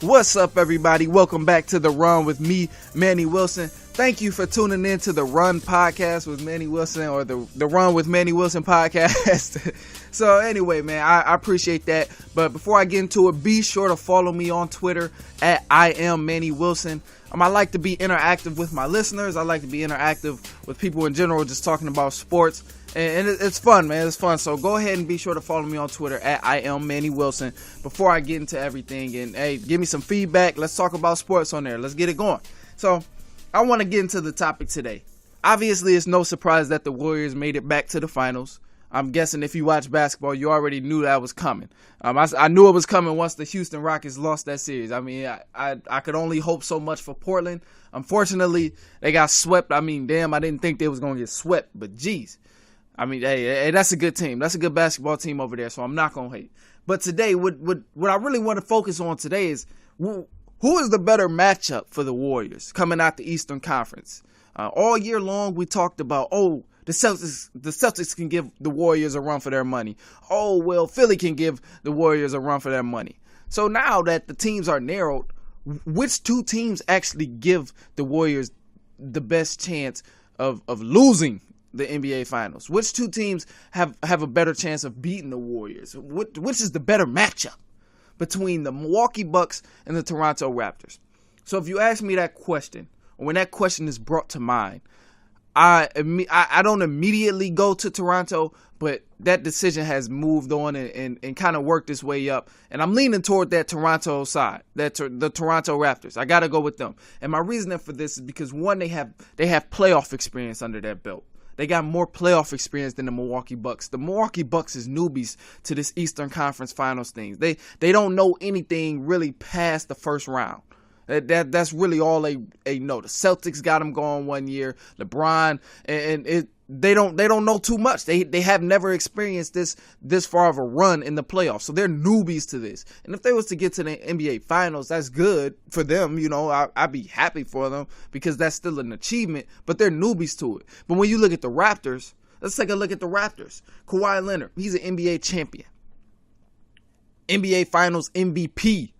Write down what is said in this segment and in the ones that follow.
What's up, everybody? Welcome back to The Run with me, Manny Wilson. Thank you for tuning in to The Run podcast with Manny Wilson, or the Run with Manny Wilson podcast. So anyway, man, I appreciate that. But before I get into it, be sure to follow me on Twitter at I am Manny Wilson. I like to be interactive with my listeners. I like to be interactive with people in general, just talking about sports. And it's fun, man. It's fun. So go ahead and be sure to follow me on Twitter at I am Manny Wilson before I get into everything. And hey, give me some feedback. Let's talk about sports on there. Let's get it going. So I want to get into the topic today. Obviously, it's no surprise that the Warriors made it back to the finals. I'm guessing if you watch basketball, you already knew that was coming. I knew it was coming once the Houston Rockets lost that series. I mean, I could only hope so much for Portland. Unfortunately, they got swept. I mean, damn, I didn't think they was going to get swept, but geez. I mean, hey, that's a good team. That's a good basketball team over there, so I'm not going to hate. But today, what I really want to focus on today is who is the better matchup for the Warriors coming out the Eastern Conference? All year long, we talked about, the Celtics can give the Warriors a run for their money. Oh, well, Philly can give the Warriors a run for their money. So now that the teams are narrowed, which two teams actually give the Warriors the best chance of losing the NBA Finals? Which two teams have a better chance of beating the Warriors? Which is the better matchup between the Milwaukee Bucks and the Toronto Raptors? So if you ask me that question, or when that question is brought to mind, I don't immediately go to Toronto, but that decision has moved on and kind of worked its way up. And I'm leaning toward that Toronto side, the Toronto Raptors. I got to go with them. And my reasoning for this is because, one, they have playoff experience under their belt. They got more playoff experience than the Milwaukee Bucks. The Milwaukee Bucks is newbies to this Eastern Conference Finals thing. They don't know anything really past the first round. That's really all they know. The Celtics got them going one year. LeBron, they don't know too much. They have never experienced this far of a run in the playoffs, so they're newbies to this. And if they was to get to the NBA Finals, that's good for them. You know, I'd be happy for them because that's still an achievement. But they're newbies to it. But when you look at the Raptors, let's take a look at the Raptors. Kawhi Leonard, he's an NBA champion, NBA Finals MVP.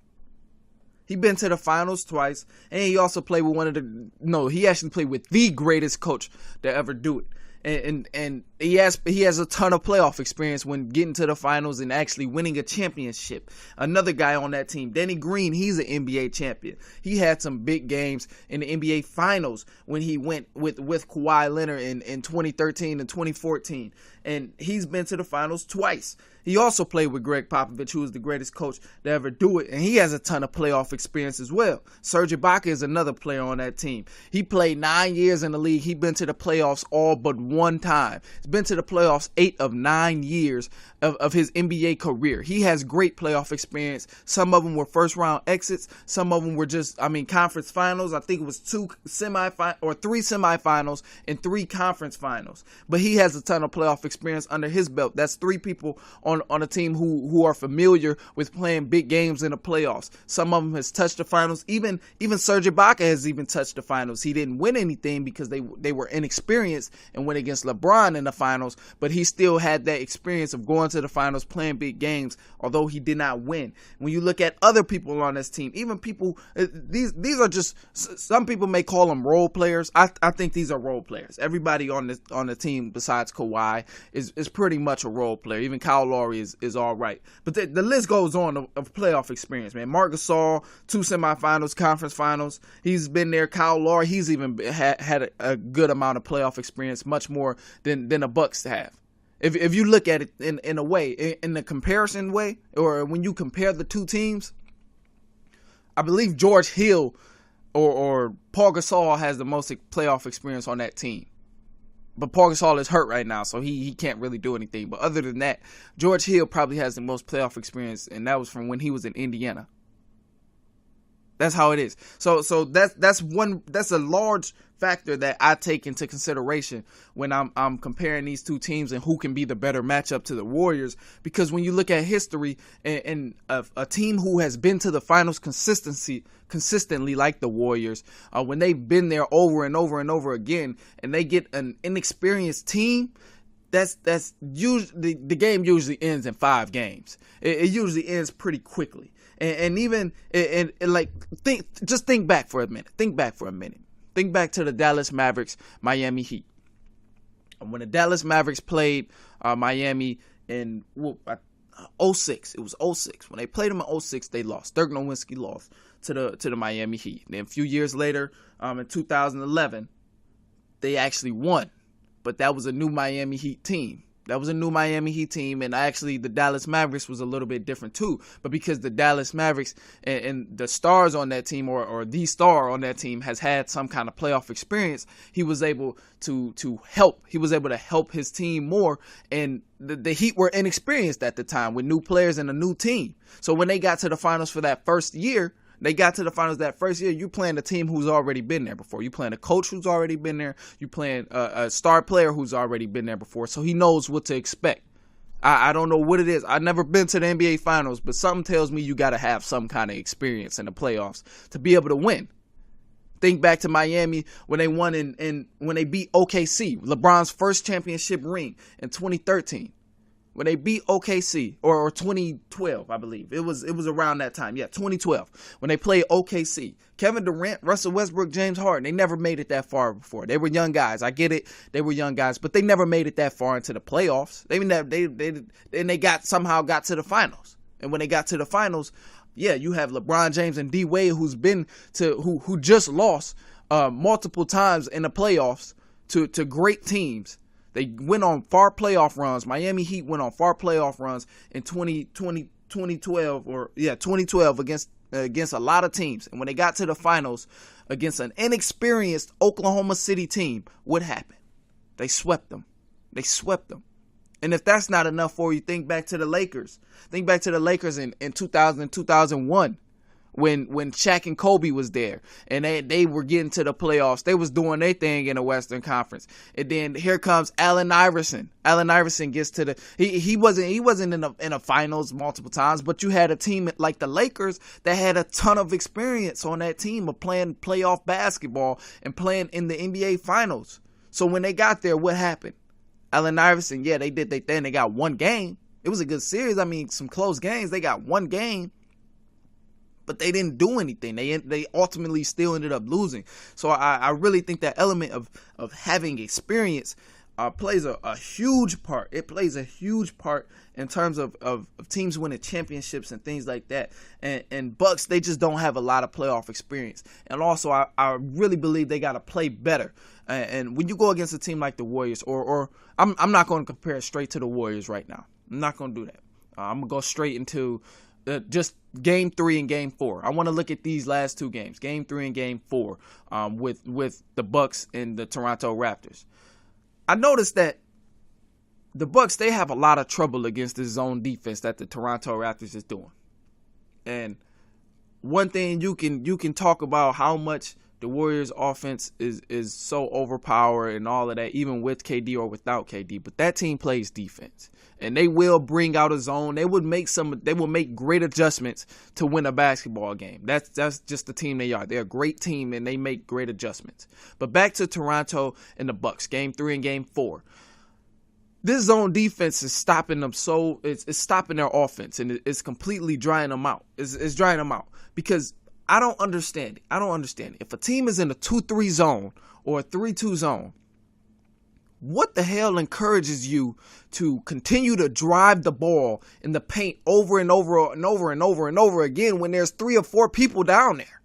He's been to the finals twice, and he also played with he actually played with the greatest coach to ever do it. And he has a ton of playoff experience when getting to the finals and actually winning a championship. Another guy on that team, Danny Green, he's an NBA champion. He had some big games in the NBA Finals when he went with Kawhi Leonard in 2013 and 2014. And he's been to the finals twice. He also played with Greg Popovich, who is the greatest coach to ever do it, and he has a ton of playoff experience as well. Serge Ibaka is another player on that team. He played 9 years in the league. He's been to the playoffs all but one time. He's been to the playoffs 8 of 9 years of his NBA career. He has great playoff experience. Some of them were first-round exits. Some of them were just, conference finals. I think it was 3 semifinals and 3 conference finals. But he has a ton of playoff experience under his belt. That's 3 people on a team who are familiar with playing big games in the playoffs. Some of them has touched the finals. Even Serge Ibaka has even touched the finals. He didn't win anything because they were inexperienced and went against LeBron in the finals, but he still had that experience of going to the finals, playing big games, although he did not win. When you look at other people on this team, even people, these are just, some people may call them role players. I think these are role players. Everybody on the team besides Kawhi is pretty much a role player. Even Kyle Lowry is all right. But the list goes on of playoff experience, man. Marc Gasol, 2 semifinals, conference finals. He's been there. Kyle Lowry, he's even had a good amount of playoff experience, much more than the Bucks have. If you look at it in a way, in the comparison way, or when you compare the two teams, I believe George Hill or Paul Gasol has the most playoff experience on that team. But Paul Gasol is hurt right now, so he can't really do anything. But other than that, George Hill probably has the most playoff experience, and that was from when he was in Indiana. That's how it is. So that's a large factor that I take into consideration when I'm comparing these two teams and who can be the better matchup to the Warriors. Because when you look at history and a team who has been to the finals consistently like the Warriors, when they've been there over and over and over again, and they get an inexperienced team, that's usually the game usually ends in 5 games. It usually ends pretty quickly. And even like think back for a minute. Think back to the Dallas Mavericks, Miami Heat. And when the Dallas Mavericks played Miami in 06, it was 06. When they played them in 06, they lost. Dirk Nowitzki lost to the Miami Heat. And then a few years later, in 2011, they actually won. But that was a new Miami Heat team. And actually the Dallas Mavericks was a little bit different too. But because the Dallas Mavericks and the stars on that team, or the star on that team, has had some kind of playoff experience, he was able to help. He was able to help his team more. And the Heat were inexperienced at the time with new players and a new team. So when they got to the finals for that first year, you playing a team who's already been there before. You playing a coach who's already been there. You playing a star player who's already been there before. So he knows what to expect. I don't know what it is. I've never been to the NBA Finals, but something tells me you got to have some kind of experience in the playoffs to be able to win. Think back to Miami when they won when they beat OKC, LeBron's first championship ring in 2013. When they beat OKC, or 2012, I believe. It was around that time. Yeah, 2012. When they played OKC. Kevin Durant, Russell Westbrook, James Harden, they never made it that far before. They were young guys. I get it. They were young guys, but they never made it that far into the playoffs. They somehow got to the finals. And when they got to the finals, yeah, you have LeBron James and D Wade, who just lost multiple times in the playoffs to great teams. They went on far playoff runs. Miami Heat went on far playoff runs in 2012 against a lot of teams. And when they got to the finals against an inexperienced Oklahoma City team, what happened? They swept them. And if that's not enough for you, think back to the Lakers. Think back to the Lakers in 2000 and 2001. When Shaq and Kobe was there and they were getting to the playoffs. They was doing their thing in the Western Conference. And then here comes Allen Iverson. Allen Iverson gets to he wasn't in the finals multiple times, but you had a team like the Lakers that had a ton of experience on that team of playing playoff basketball and playing in the NBA Finals. So when they got there, what happened? Allen Iverson, yeah, they did their thing. They got one game. It was a good series. I mean, some close games. They got one game. But they didn't do anything. They ultimately still ended up losing. So I really think that element of having experience plays a huge part. It plays a huge part in terms of teams winning championships and things like that. And Bucks, they just don't have a lot of playoff experience. And also, I really believe they got to play better. And when you go against a team like the Warriors, or I'm not going to compare it straight to the Warriors right now. I'm not going to do that. I'm going to go straight into just Game 3 and Game 4. I want to look at these last two games, Game 3 and Game 4, with the Bucks and the Toronto Raptors. I noticed that the Bucks, they have a lot of trouble against this zone defense that the Toronto Raptors is doing. And one thing you can talk about how much the Warriors offense is so overpowered and all of that, even with KD or without KD. But that team plays defense, and they will bring out a zone. They will make great adjustments to win a basketball game. That's just the team they are. They're a great team, and they make great adjustments. But back to Toronto and the Bucks, Game 3 and Game 4. This zone defense is stopping them, so it's stopping their offense, and it's completely drying them out. It's drying them out because I don't understand it. If a team is in a 2-3 zone or a 3-2 zone, what the hell encourages you to continue to drive the ball in the paint over and over and over and over and over again when there's 3 or 4 people down there?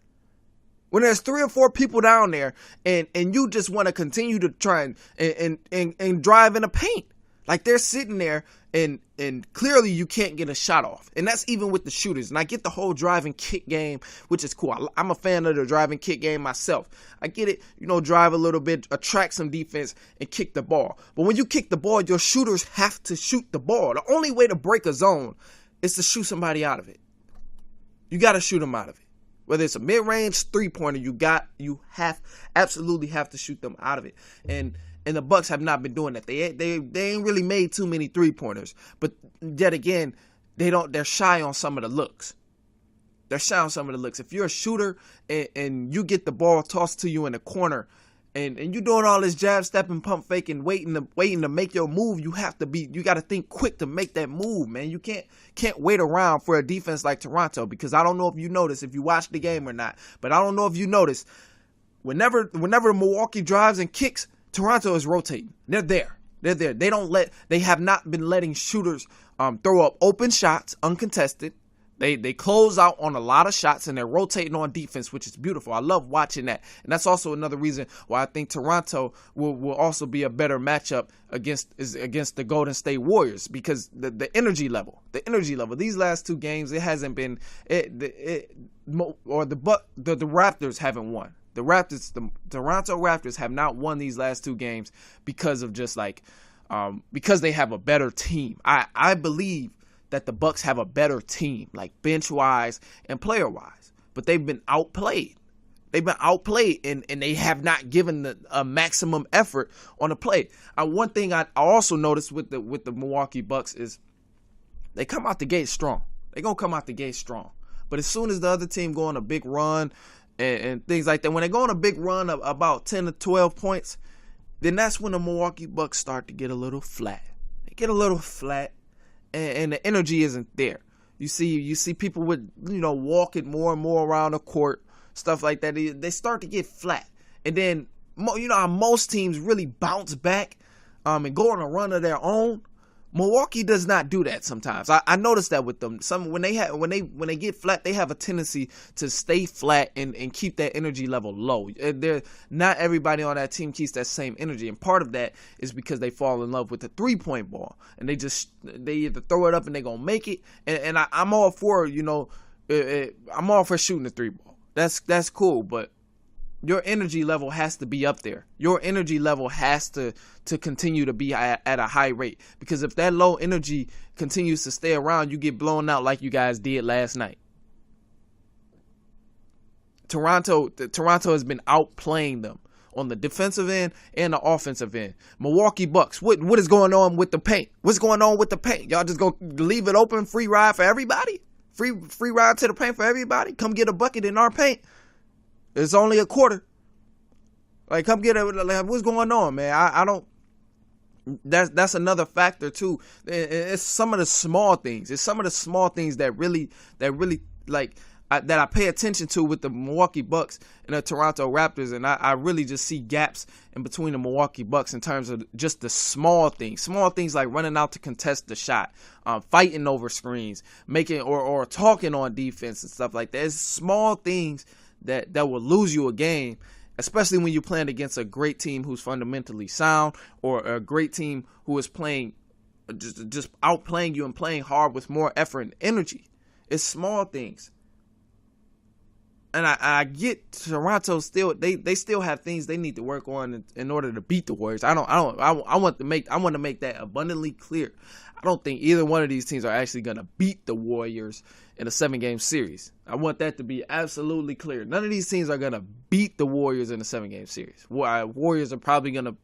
When there's 3 or 4 people down there and you just want to continue to try and drive in the paint. Like they're sitting there and clearly you can't get a shot off. And that's even with the shooters. And I get the whole drive and kick game, which is cool. I'm a fan of the drive and kick game myself. I get it, drive a little bit, attract some defense and kick the ball. But when you kick the ball, your shooters have to shoot the ball. The only way to break a zone is to shoot somebody out of it. You got to shoot them out of it. Whether it's a mid-range three-pointer, you absolutely have to shoot them out of it. And the Bucks have not been doing that. They ain't really made too many three-pointers. But yet again, they're shy on some of the looks. If you're a shooter and you get the ball tossed to you in the corner and you doing all this jab stepping, pump faking, waiting to make your move, you got to think quick to make that move, man. You can't wait around for a defense like Toronto, because I don't know if you notice, if you watch the game or not, but I don't know if you notice, whenever Milwaukee drives and kicks, Toronto is rotating. They're there. They have not been letting shooters throw up open shots uncontested. They close out on a lot of shots, and they're rotating on defense, which is beautiful. I love watching that. And that's also another reason why I think Toronto will also be a better matchup against the Golden State Warriors, because the energy level, these last two games, it hasn't been the Raptors haven't won. The Toronto Raptors have not won these last two games because of just because they have a better team. I believe that the Bucks have a better team, like bench-wise and player-wise. But they've been outplayed. And they have not given a maximum effort on the play. One thing I also noticed with the Milwaukee Bucks is they come out the gate strong. They're going to come out the gate strong. But as soon as the other team go on a big run and things like that, when they go on a big run of about 10 to 12 points, then that's when the Milwaukee Bucks start to get a little flat. They get a little flat. And the energy isn't there. You see people with walking more and more around the court, stuff like that. They start to get flat, and then how most teams really bounce back, and go on a run of their own. Milwaukee does not do that sometimes. I noticed that with them. When they get flat, they have a tendency to stay flat and keep that energy level low. Not everybody on that team keeps that same energy, and part of that is because they fall in love with the 3-point ball, and they either throw it up and they're gonna make it. And I'm all for I'm all for shooting the 3 ball. That's cool, but your energy level has to be up there. Your energy level has to continue to be at a high rate, because if that low energy continues to stay around, you get blown out like you guys did last night. Toronto has been outplaying them on the defensive end and the offensive end. Milwaukee Bucks, what is going on with the paint? What's going on with the paint? Y'all just gonna leave it open, free ride for everybody? Free ride to the paint for everybody? Come get a bucket in our paint. It's only a quarter. Like, come get it. Like, what's going on, man? I don't. That's another factor too. It's some of the small things. It's some of the small things that really that I pay attention to with the Milwaukee Bucks and the Toronto Raptors, and I really just see gaps in between the Milwaukee Bucks in terms of just the small things like running out to contest the shot, fighting over screens, making or talking on defense and stuff like that. It's small things that will lose you a game, especially when you're playing against a great team who's fundamentally sound, or a great team who is playing just outplaying you and playing hard with more effort and energy. It's small things. And I get Toronto still, they still have things they need to work on in order to beat the Warriors. I want to make that abundantly clear. I don't think either one of these teams are actually going to beat the Warriors in a 7-game series. I want that to be absolutely clear. None of these teams are going to beat the Warriors in a 7-game series. Warriors are probably going to,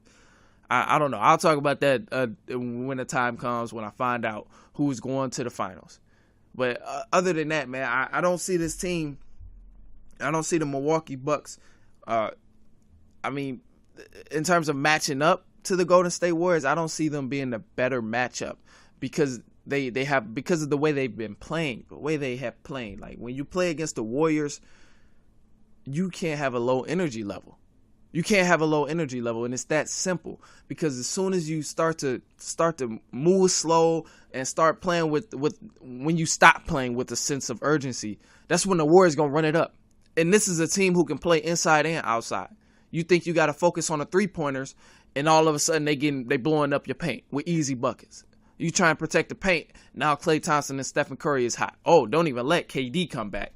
I don't know. I'll talk about that when the time comes, when I find out who's going to the finals. But other than that, man, I don't see this team. I don't see the Milwaukee Bucks. I mean, in terms of matching up to the Golden State Warriors, I don't see them being a better matchup, because because of the way they've been playing, the way they have played. Like, when you play against the Warriors, you can't have a low energy level. You can't have a low energy level, and it's that simple. Because as soon as you start to move slow and start playing with when you stop playing with a sense of urgency, that's when the Warriors gonna run it up. And this is a team who can play inside and outside. You think you got to focus on the 3-pointers, and all of a sudden they blowing up your paint with easy buckets. You try and protect the paint. Now Klay Thompson and Stephen Curry is hot. Oh, don't even let KD come back.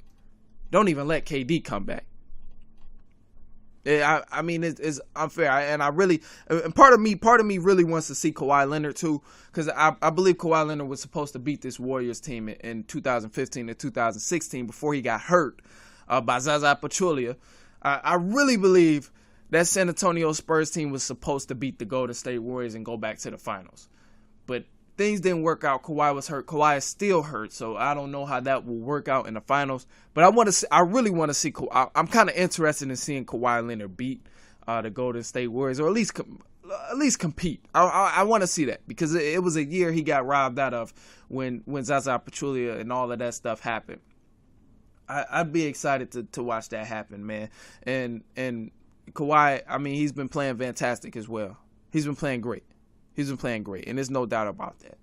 I mean, it's unfair, and part of me really wants to see Kawhi Leonard too, because I believe Kawhi Leonard was supposed to beat this Warriors team in 2015 and 2016 before he got hurt by Zaza Pachulia. I really believe that San Antonio Spurs team was supposed to beat the Golden State Warriors and go back to the finals, but things didn't work out. Kawhi was hurt. Kawhi is still hurt, so I don't know how that will work out in the finals. But I really want to see Kawhi. I'm kind of interested in seeing Kawhi Leonard beat the Golden State Warriors, or at least compete. I want to see that, because it was a year he got robbed out of when Zaza Pachulia and all of that stuff happened. I'd be excited to watch that happen, man. And Kawhi, I mean, he's been playing fantastic as well. He's been playing great. And there's no doubt about that.